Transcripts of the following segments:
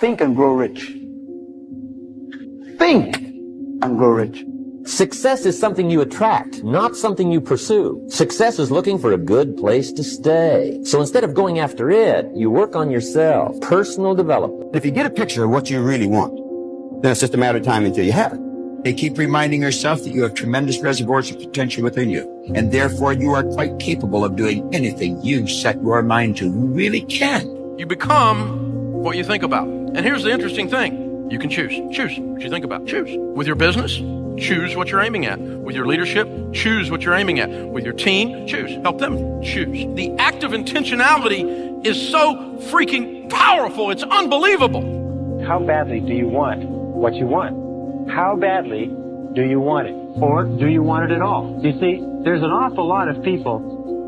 Think and grow rich. Think and grow rich. Success is something you attract, not something you pursue. Success is looking for a good place to stay. So instead of going after it, you work on yourself. Personal development. If you get a picture of what you really want, then it's just a matter of time until you have it. They keep reminding yourself that you have tremendous reservoirs of potential within you, and therefore you are quite capable of doing anything you set your mind to. You really can. You become what you think about. And here's the interesting thing. You can choose. Choose what you think about. Choose. With your business, choose what you're aiming at. With your leadership, choose what you're aiming at. With your team, choose. Help them choose. The act of intentionality is so freaking powerful. It's unbelievable. How badly do you want what you want? How badly do you want it? Or do you want it at all? You see, there's an awful lot of people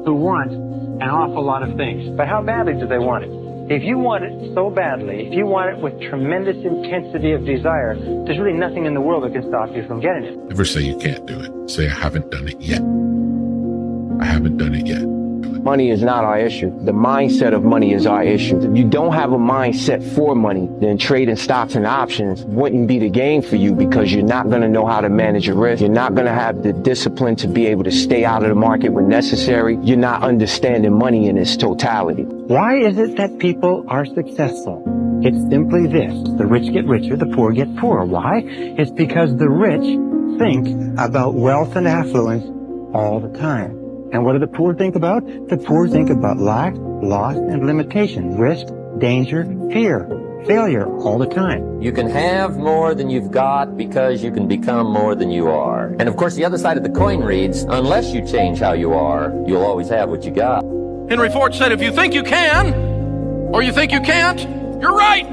who want an awful lot of things. But how badly do they want it? If you want it so badly, if you want it with tremendous intensity of desire, there's really nothing in the world that can stop you from getting it. Never say you can't do it. Say, I haven't done it yet. I haven't done it yet. Money is not our issue. The mindset of money is our issue. If you don't have a mindset for money, then trading stocks and options wouldn't be the game for you, because you're not going to know how to manage your risk. You're not going to have the discipline to be able to stay out of the market when necessary. You're not understanding money in its totality. Why is it that people are successful? It's simply this. The rich get richer, the poor get poorer. Why? It's because the rich think about wealth and affluence all the time. And what do the poor think about? The poor think about lack, loss, and limitation, risk, danger, fear, failure all the time. You can have more than you've got because you can become more than you are. And of course, the other side of the coin reads, unless you change how you are, you'll always have what you got. Henry Ford said, if you think you can, or you think you can't, you're right.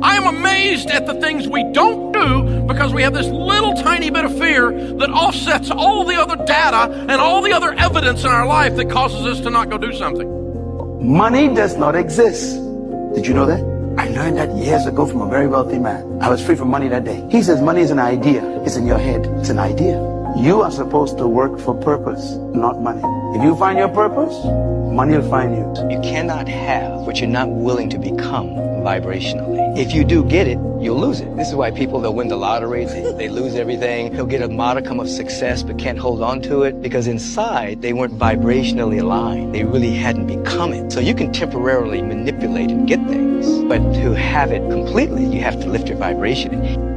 I am amazed at the things we don't do because we have this little tiny bit of fear that offsets all the other data and all the other evidence in our life that causes us to not go do something. Money does not exist. Did you know that? I learned that years ago from a very wealthy man. I was free from money that day. He says money is an idea. It's in your head. It's an idea. You are supposed to work for purpose, not money. If you find your purpose, money will find you. You cannot have what you're not willing to become vibrationally. If you do get it, you'll lose it. This is why people that win the lottery, they lose everything. They'll get a modicum of success but can't hold on to it because inside they weren't vibrationally aligned. They really hadn't become it. So you can temporarily manipulate and get things, but to have it completely, you have to lift your vibration.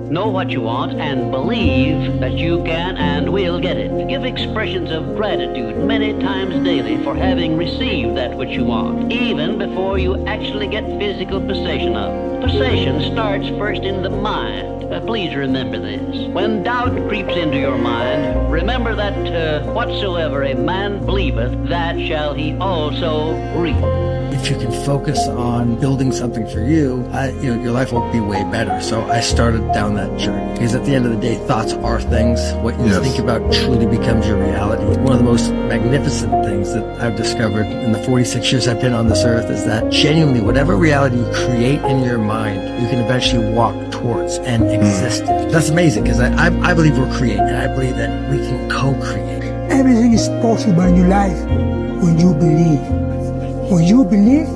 Know what you want and believe that you can and will get it. Give expressions of gratitude many times daily for having received that which you want, even before you actually get physical possession of it. Possession starts first in the mind. Please remember this. When doubt creeps into your mind, remember that whatsoever a man believeth, that shall he also reap. If you can focus on building something for you, your life will be way better. So I started down that journey because at the end of the day, thoughts are things. What you think about truly becomes your reality. One of the most magnificent things that I've discovered in the 46 years I've been on this earth is that genuinely, whatever reality you create in your mind, you can eventually walk towards and exist in. That's amazing because I believe we're creating, and I believe that we can co-create. Everything is possible in your life when you believe. When you believe,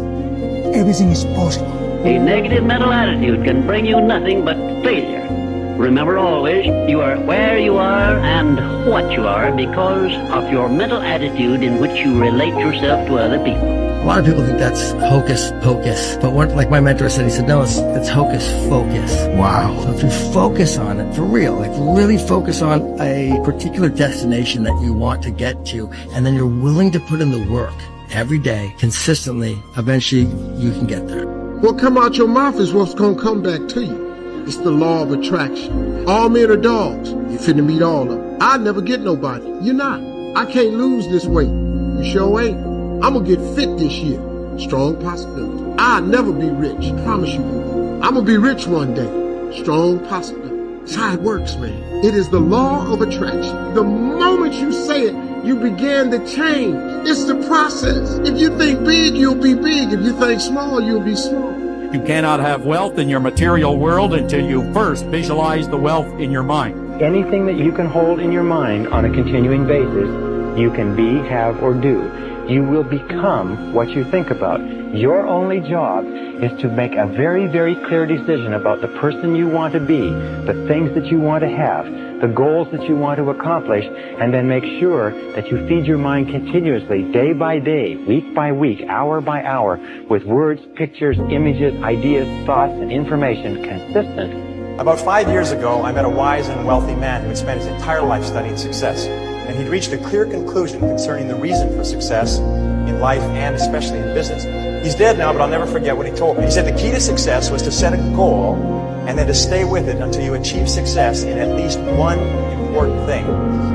everything is possible. A negative mental attitude can bring you nothing but failure. Remember always, you are where you are and what you are because of your mental attitude in which you relate yourself to other people. A lot of people think that's hocus pocus, but like my mentor said, he said, no, it's hocus focus. Wow. So if you focus on it for real, like really focus on a particular destination that you want to get to, and then you're willing to put in the work every day, consistently, eventually you can get there. What come out your mouth is what's going to come back to you. It's the law of attraction. All men are dogs. You finna meet all of them. I never get nobody. You're not. I can't lose this weight. You sure ain't. I'm going to get fit this year. Strong possibility. I'll never be rich. Promise you. I'm going to be rich one day. Strong possibility. That's how it works, man. It is the law of attraction. The moment you say it, you begin to change. It's the process. If you think big, you'll be big. If you think small, you'll be small. You cannot have wealth in your material world until you first visualize the wealth in your mind. Anything that you can hold in your mind on a continuing basis, you can be, have, or do. you will become what you think about. Your only job is to make a very, very clear decision about the person you want to be, the things that you want to have, the goals that you want to accomplish, and then make sure that you feed your mind continuously, day by day, week by week, hour by hour, with words, pictures, images, ideas, thoughts, and information consistent. About 5 years ago, I met a wise and wealthy man who had spent his entire life studying success. And he'd reached a clear conclusion concerning the reason for success in life and especially in business. He's dead now, but I'll never forget what he told me. He said the key to success was to set a goal and then to stay with it until you achieve success in at least one important thing.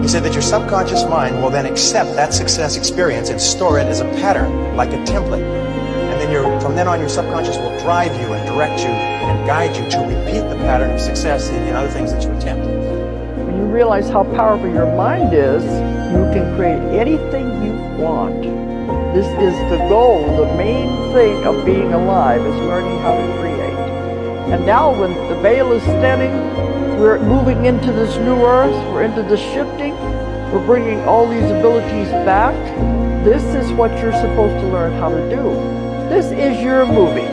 He said that your subconscious mind will then accept that success experience and store it as a pattern, like a template. And then from then on, your subconscious will drive you and direct you and guide you to repeat the pattern of success in other things that you attempt. When you realize how powerful your mind is, you can create anything you want. This is the goal, the main thing of being alive is learning how to create. And now when the veil is thinning, we're moving into this new earth, we're into the shifting, we're bringing all these abilities back. This is what you're supposed to learn how to do. This is your movie.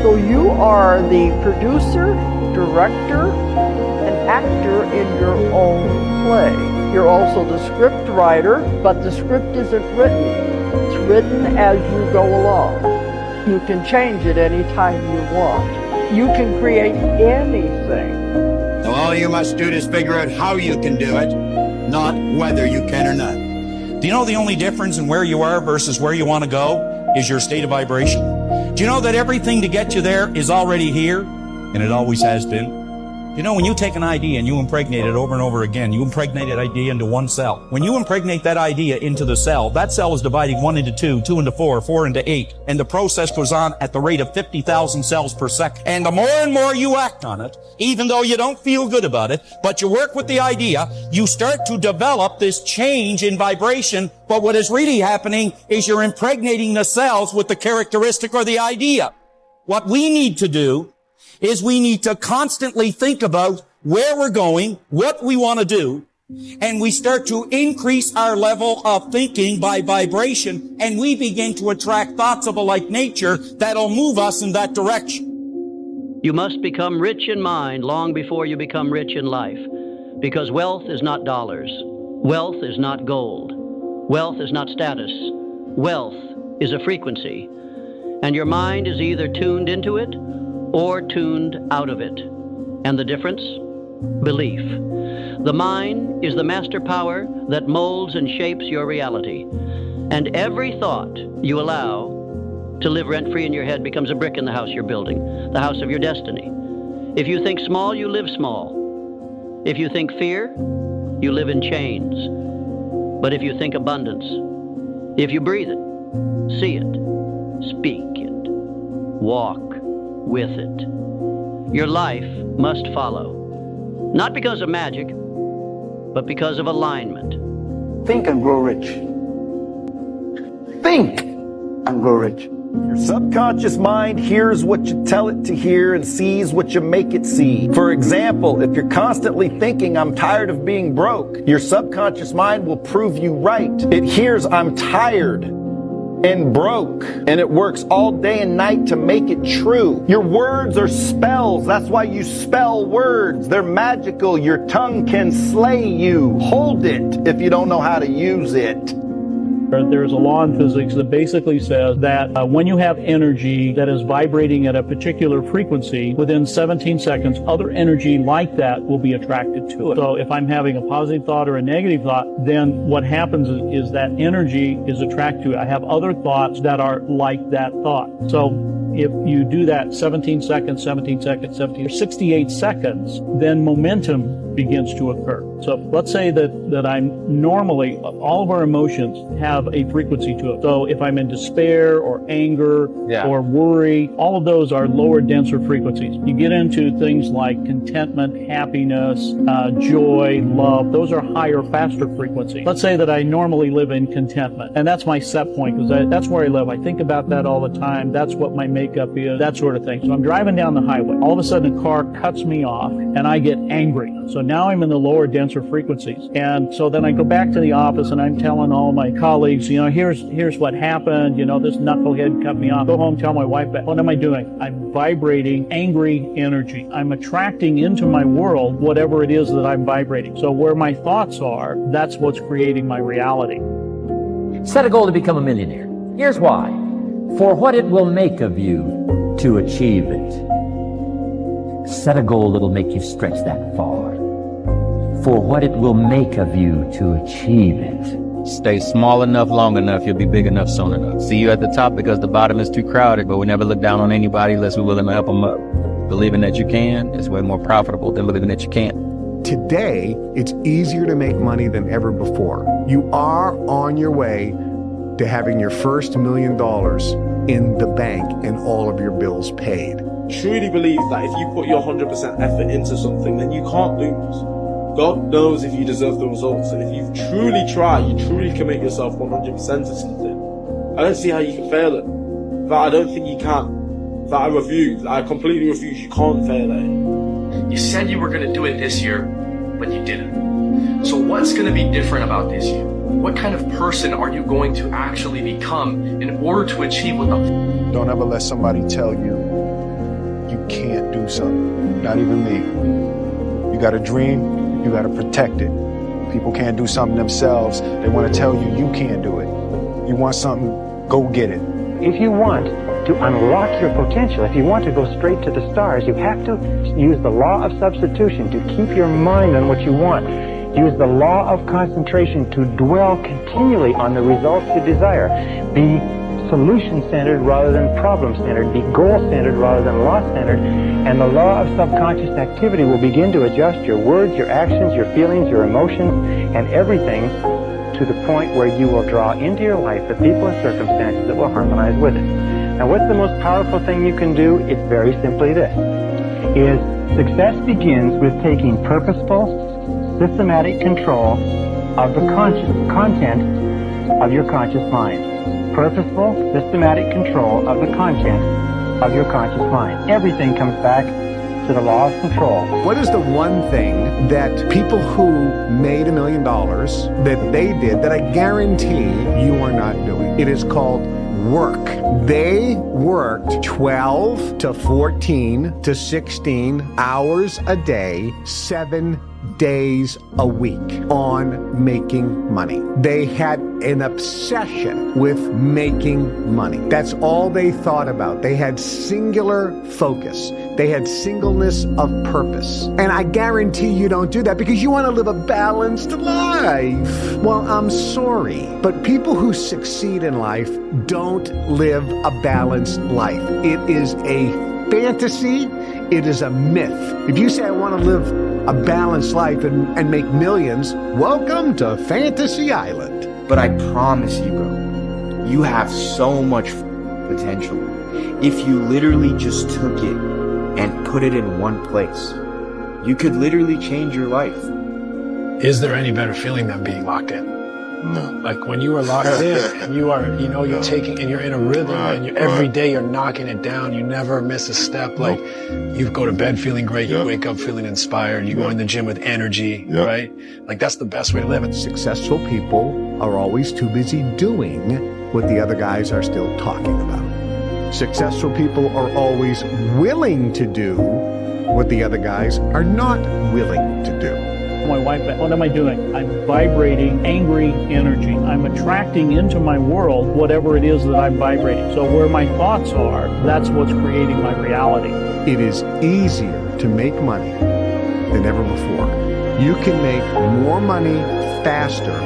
So you are the producer, director, and actor in your own play. You're also the script writer, but the script isn't written. It's written as you go along. You can change it any time you want. You can create anything. So all you must do is figure out how you can do it, not whether you can or not. Do you know the only difference in where you are versus where you want to go is your state of vibration? Do you know that everything to get you there is already here, and it always has been? You know, when you take an idea and you impregnate it over and over again, you impregnate that idea into one cell. When you impregnate that idea into the cell, that cell is dividing 1 into 2, 2 into 4, 4 into 8. And the process goes on at the rate of 50,000 cells per second. And the more and more you act on it, even though you don't feel good about it, but you work with the idea, you start to develop this change in vibration. But what is really happening is you're impregnating the cells with the characteristic or the idea. What we need to do is we need to constantly think about where we're going, what we want to do, and we start to increase our level of thinking by vibration, and we begin to attract thoughts of a like nature that'll move us in that direction. You must become rich in mind long before you become rich in life, because wealth is not dollars. Wealth is not gold. Wealth is not status. Wealth is a frequency, and your mind is either tuned into it or tuned out of it. And the difference? Belief. The mind is the master power that molds and shapes your reality. And every thought you allow to live rent-free in your head becomes a brick in the house you're building, the house of your destiny. If you think small, you live small. If you think fear, you live in chains. But if you think abundance, if you breathe it, see it, speak it, walk with it, your life must follow. Not because of magic, but because of alignment. Think and grow rich. Think and grow rich. Your subconscious mind hears what you tell it to hear and sees what you make it see. For example, if you're constantly thinking, I'm tired of being broke, your subconscious mind will prove you right. It hears, I'm tired and broke, and it works all day and night to make it true. Your words are spells. That's why you spell words. They're magical. Your tongue can slay you. Hold it if you don't know how to use it. There's a law in physics that basically says that when you have energy that is vibrating at a particular frequency, within 17 seconds, other energy like that will be attracted to it. So if I'm having a positive thought or a negative thought, then what happens is that energy is attracted to it. I have other thoughts that are like that thought. So if you do that 17 seconds, 68 seconds, then momentum begins to occur. So let's say that I'm normally, all of our emotions have a frequency to it. So if I'm in despair or anger or worry, all of those are lower, denser frequencies. You get into things like contentment, happiness, joy, love. Those are higher, faster frequencies. Let's say that I normally live in contentment, and that's my set point, because that's where I live. I think about that all the time. That's what my makeup is, that sort of thing. So I'm driving down the highway. All of a sudden a car cuts me off and I get angry. So So now I'm in the lower, denser frequencies. And so then I go back to the office and I'm telling all my colleagues, here's what happened. This knucklehead cut me off. Go home, tell my wife, what am I doing? I'm vibrating angry energy. I'm attracting into my world whatever it is that I'm vibrating. So where my thoughts are, that's what's creating my reality. Set a goal to become a millionaire. Here's why. For what it will make of you to achieve it. Set a goal that'll make you stretch that far. For what it will make of you to achieve it. Stay small enough, long enough, you'll be big enough soon enough. See you at the top because the bottom is too crowded, but we never look down on anybody unless we're willing to help them up. Believing that you can is way more profitable than believing that you can't. Today, it's easier to make money than ever before. You are on your way to having your first $1 million in the bank and all of your bills paid. Truly believe that if you put your 100% effort into something, then you can't lose. God knows if you deserve the results, and if you truly try, you truly commit yourself 100% to something, I don't see how you can fail it. That I don't think you can. That I refuse. I completely refuse. You can't fail it. You said you were going to do it this year, but you didn't. So what's going to be different about this year? What kind of person are you going to actually become in order to achieve what the Don't ever let somebody tell you you can't do something. Not even me. You got a dream, you got to protect it. People can't do something themselves. They want to tell you you can't do it. You want something, go get it. If you want to unlock your potential, if you want to go straight to the stars, you have to use the law of substitution to keep your mind on what you want. Use the law of concentration to dwell continually on the results you desire. Be solution-centered rather than problem-centered. Be goal-centered rather than loss-centered. And the law of subconscious activity will begin to adjust your words, your actions, your feelings, your emotions, and everything to the point where you will draw into your life the people and circumstances that will harmonize with it. Now, what's the most powerful thing you can do? It's very simply this, is success begins with taking purposeful, systematic control of the content of your conscious mind. Purposeful, systematic control of the content of your conscious mind. Everything comes back to the law of control. What is the one thing that people who made $1 million that they did that I guarantee you are not doing? It is called work. They worked 12 to 14 to 16 hours a day, 7 days a week on making money. They had an obsession with making money. That's all they thought about. They had singular focus. They had singleness of purpose. And I guarantee you don't do that because you want to live a balanced life. Well, I'm sorry, but people who succeed in life don't live a balanced life. It is a fantasy. It is a myth. If you say I want to live a balanced life and make millions, welcome to Fantasy Island. But I promise you, bro, you have so much potential. If you literally just took it and put it in one place, you could literally change your life. Is there any better feeling than being locked in? No. Like when you are locked in and you are, you're taking, and you're in a rhythm and every day you're knocking it down. You never miss a step. Like you go to bed feeling great. You wake up feeling inspired. You go in the gym with energy, right? Like that's the best way to live it. Successful people are always too busy doing what the other guys are still talking about. Successful people are always willing to do what the other guys are not willing to do. My wife, what am I doing? I'm vibrating angry energy. I'm attracting into my world whatever it is that I'm vibrating. So where my thoughts are, that's what's creating my reality. It is easier to make money than ever before. You can make more money faster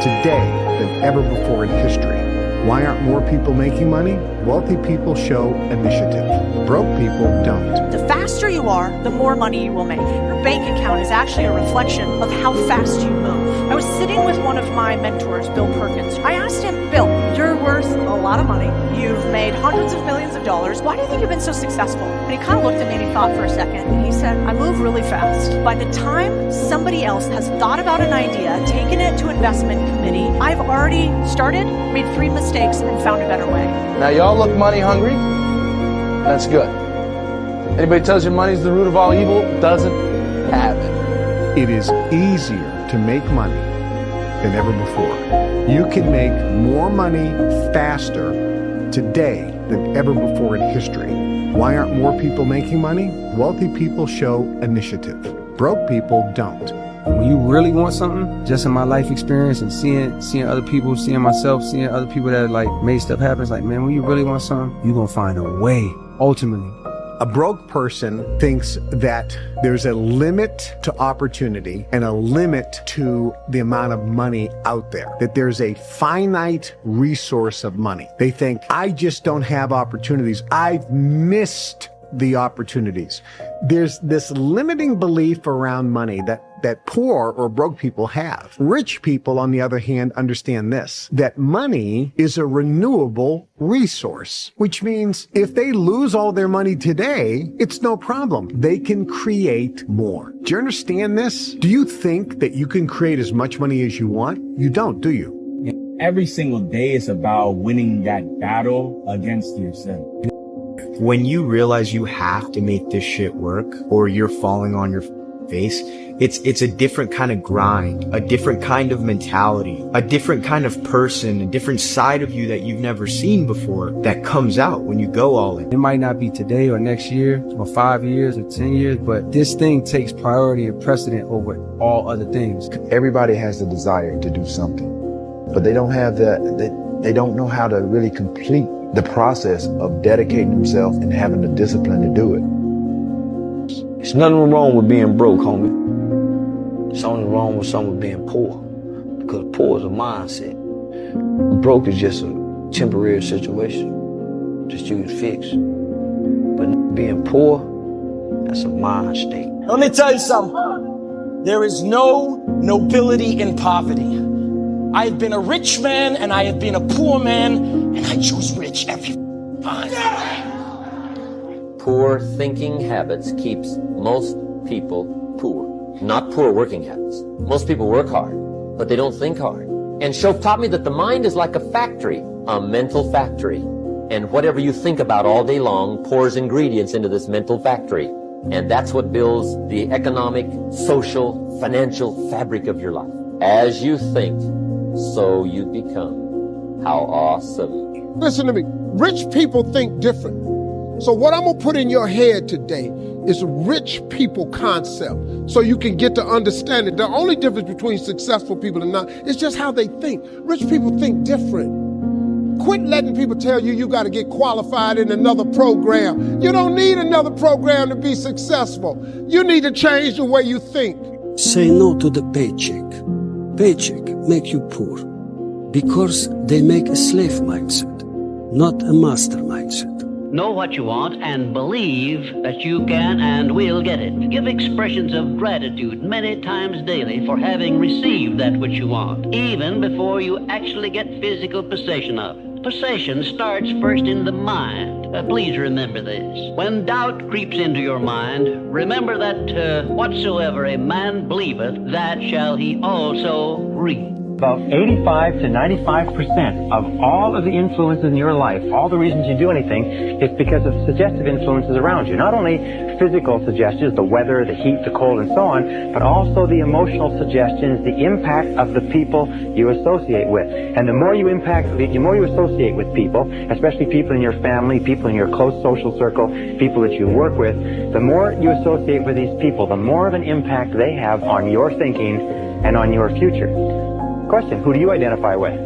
today than ever before in history. Why aren't more people making money? Wealthy people show initiative. Broke people don't. The faster you are, the more money you will make. Your bank account is actually a reflection of how fast you move. I was sitting with one of my mentors, Bill Perkins. I asked him, Bill, you're worth a lot of money. You've made hundreds of millions of dollars. Why do you think you've been so successful? And he kind of looked at me and he thought for a second. And he said, I move really fast. By the time somebody else has thought about an idea, taken it to investment committee, I've already started, made 3 mistakes, and found a better way. Now y'all look money hungry. That's good. Anybody tells you money's the root of all evil doesn't have it. It is easier to make money than ever before. You can make more money faster today than ever before in history. Why aren't more people making money? Wealthy people show initiative. Broke people don't. When you really want something, just in my life experience and seeing other people, seeing myself, seeing other people that like made stuff happen, it's like, man, when you really want something, you're gonna find a way, ultimately. A broke person thinks that there's a limit to opportunity and a limit to the amount of money out there, that there's a finite resource of money. They think, I just don't have opportunities. I've missed the opportunities. There's this limiting belief around money that poor or broke people have. Rich people, on the other hand, understand this, that money is a renewable resource, which means if they lose all their money today, it's no problem. They can create more. Do you understand this? Do you think that you can create as much money as you want? You don't, do you? Every single day is about winning that battle against yourself. When you realize you have to make this shit work or you're falling on your face, it's a different kind of grind, a different kind of mentality, a different kind of person, a different side of you that you've never seen before that comes out when you go all in. It might not be today or next year or 5 years or 10 years, but this thing takes priority and precedent over all other things. Everybody has the desire to do something, but they don't have they don't know how to really complete the process of dedicating themselves and having the discipline to do it. There's nothing wrong with being broke, homie. It's only wrong with someone being poor, because poor is a mindset. Broke is just a temporary situation that you can fix. But being poor, that's a mind state. Let me tell you something. There is no nobility in poverty. I have been a rich man and I have been a poor man, and I choose rich every time. Poor thinking habits keeps most people poor. Not poor working habits. Most people work hard, but they don't think hard. And Shoaff taught me that the mind is like a factory, a mental factory. And whatever you think about all day long pours ingredients into this mental factory. And that's what builds the economic, social, financial fabric of your life. As you think, so you become. How awesome. Listen to me. Rich people think different. So what I'm going to put in your head today is a rich people concept so you can get to understand it. The only difference between successful people and not is just how they think. Rich people think different. Quit letting people tell you you got to get qualified in another program. You don't need another program to be successful. You need to change the way you think. Say no to the paycheck. Paycheck make you poor because they make a slave mindset, not a master mindset. Know what you want and believe that you can and will get it. Give expressions of gratitude many times daily for having received that which you want, even before you actually get physical possession of it. Possession starts first in the mind. Please remember this. When doubt creeps into your mind, remember that whatsoever a man believeth, that shall he also reap. About 85 to 95% of all of the influences in your life, all the reasons you do anything, is because of suggestive influences around you. Not only physical suggestions, the weather, the heat, the cold, and so on, but also the emotional suggestions, the impact of the people you associate with. And the more you associate with people, especially people in your family, people in your close social circle, people that you work with, the more you associate with these people, the more of an impact they have on your thinking and on your future. Question, who do you identify with?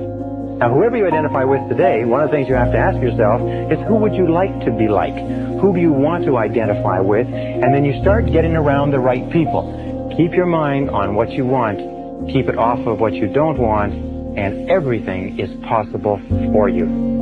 Now, whoever you identify with today, one of the things you have to ask yourself is who would you like to be like? Who do you want to identify with? And then you start getting around the right people. Keep your mind on what you want, keep it off of what you don't want, and everything is possible for you.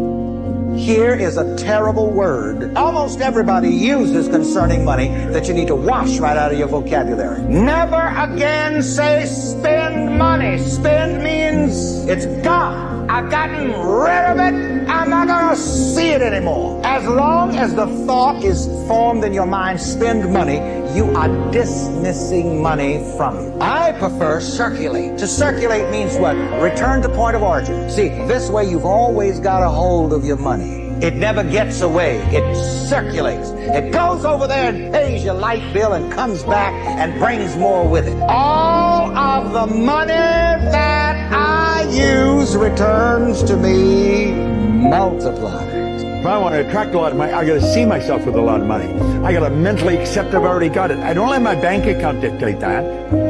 Here is a terrible word almost everybody uses concerning money that you need to wash right out of your vocabulary. Never again say spend money. Spend means it's gone. I've gotten rid of it. I'm not going to see it anymore. As long as the thought is formed in your mind, spend money, you are dismissing money from you. I prefer circulate. To circulate means what? Return to point of origin. See, this way you've always got a hold of your money. It never gets away. It circulates. It goes over there and pays your light bill and comes back and brings more with it. All of the money that I use returns to me multiplied. If I want to attract a lot of money, I got to see myself with a lot of money. I got to mentally accept I've already got it. I don't let my bank account dictate that.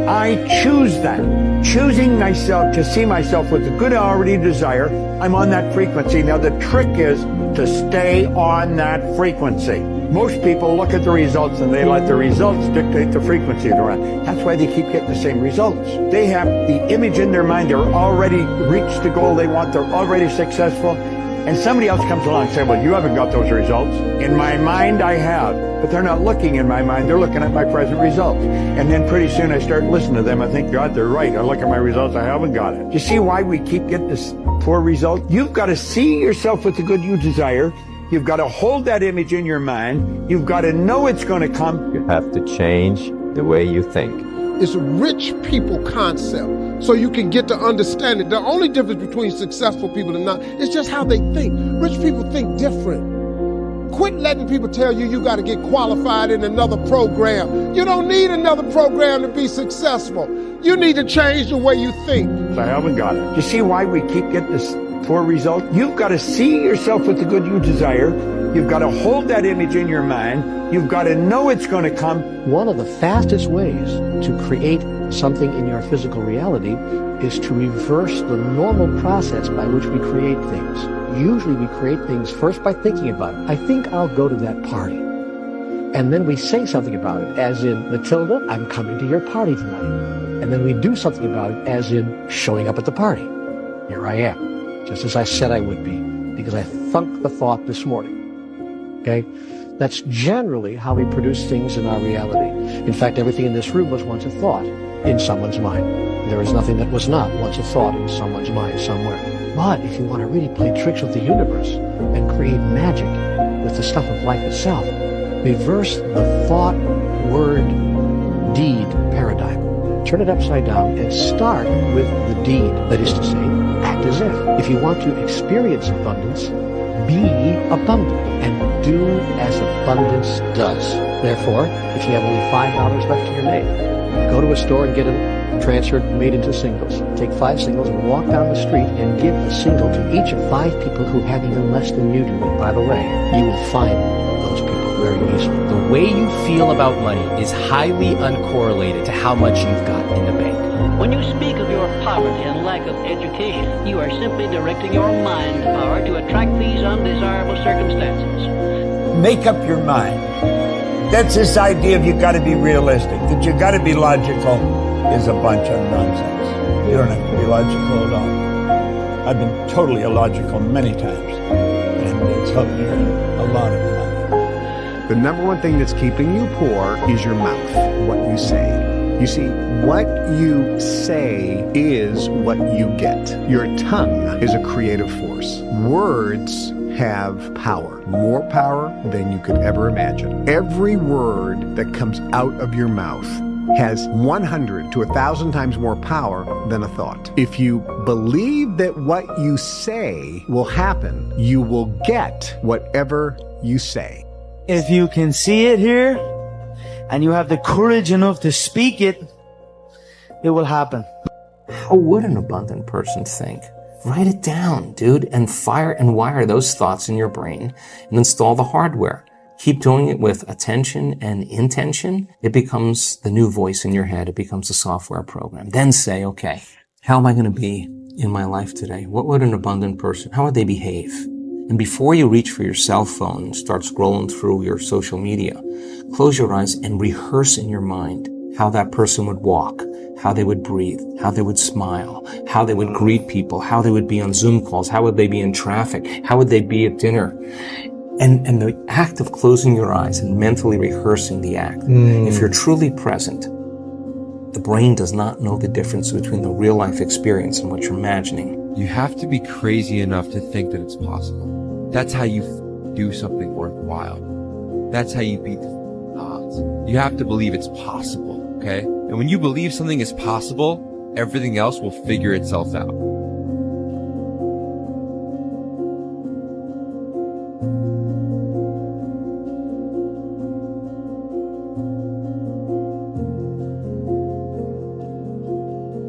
I choose that. Choosing myself to see myself with the good I already desire, I'm on that frequency. Now the trick is to stay on that frequency. Most people look at the results and they let the results dictate the frequency they're on. That's why they keep getting the same results. They have the image in their mind. They're already reached the goal they want. They're already successful. And somebody else comes along and says, well, you haven't got those results. In my mind, I have. But they're not looking in my mind. They're looking at my present results. And then pretty soon I start listening to them. I think, God, they're right. I look at my results. I haven't got it. You see why we keep getting this poor result? You've got to see yourself with the good you desire. You've got to hold that image in your mind. You've got to know it's going to come. You have to change the way you think. It's a rich people concept, so you can get to understand it. The only difference between successful people and not is just how they think. Rich people think different. Quit letting people tell you got to get qualified in another program. You don't need another program to be successful. You need to change the way you think. I haven't got it. You see why we keep getting this poor result? You've got to see yourself with the good you desire. You've got to hold that image in your mind. You've got to know it's going to come. One of the fastest ways to create something in your physical reality is to reverse the normal process by which we create things. Usually we create things first by thinking about it. I think I'll go to that party. And then we say something about it, as in, Matilda, I'm coming to your party tonight. And then we do something about it, as in showing up at the party. Here I am, just as I said I would be, because I thunked the thought this morning. Okay? That's generally how we produce things in our reality. In fact, everything in this room was once a thought in someone's mind. There is nothing that was not once a thought in someone's mind somewhere. But if you want to really play tricks with the universe and create magic with the stuff of life itself, reverse the thought, word, deed paradigm. Turn it upside down and start with the deed. That is to say, act as if. If you want to experience abundance, be abundant and do as abundance does. Therefore, if you have only $5 left to your name, go to a store and get them transferred, made into singles. Take 5 singles and walk down the street and give a single to each of 5 people who have even less than you do. And by the way, you will find those people very easily. The way you feel about money is highly uncorrelated to how much you've got in the bank. When you speak of your poverty and lack of education, you are simply directing your mind power to attract these undesirable circumstances. Make up your mind. That's this idea of you got to be realistic, that you got to be logical is a bunch of nonsense. You don't have to be logical at all. I've been totally illogical many times, and it's helped me earn a lot of money. The number one thing that's keeping you poor is your mouth, what you say. You see, what you say is what you get. Your tongue is a creative force. Words have power, more power than you could ever imagine. Every word that comes out of your mouth has 100 to 1,000 times more power than a thought. If you believe that what you say will happen, you will get whatever you say. If you can see it here, and you have the courage enough to speak it, it will happen. How would an abundant person think? Write it down, dude, and fire and wire those thoughts in your brain and install the hardware. Keep doing it with attention and intention. It becomes the new voice in your head. It becomes a software program. Then say, okay, how am I going to be in my life today? What would an abundant person, how would they behave? And before you reach for your cell phone and start scrolling through your social media, close your eyes and rehearse in your mind how that person would walk, how they would breathe, how they would smile, how they would greet people, how they would be on Zoom calls, how would they be in traffic, how would they be at dinner. And the act of closing your eyes and mentally rehearsing the act, if you're truly present, the brain does not know the difference between the real life experience and what you're imagining. You have to be crazy enough to think that it's possible. That's how you do something worthwhile. That's how you beat the odds. You have to believe it's possible, okay? And when you believe something is possible, everything else will figure itself out.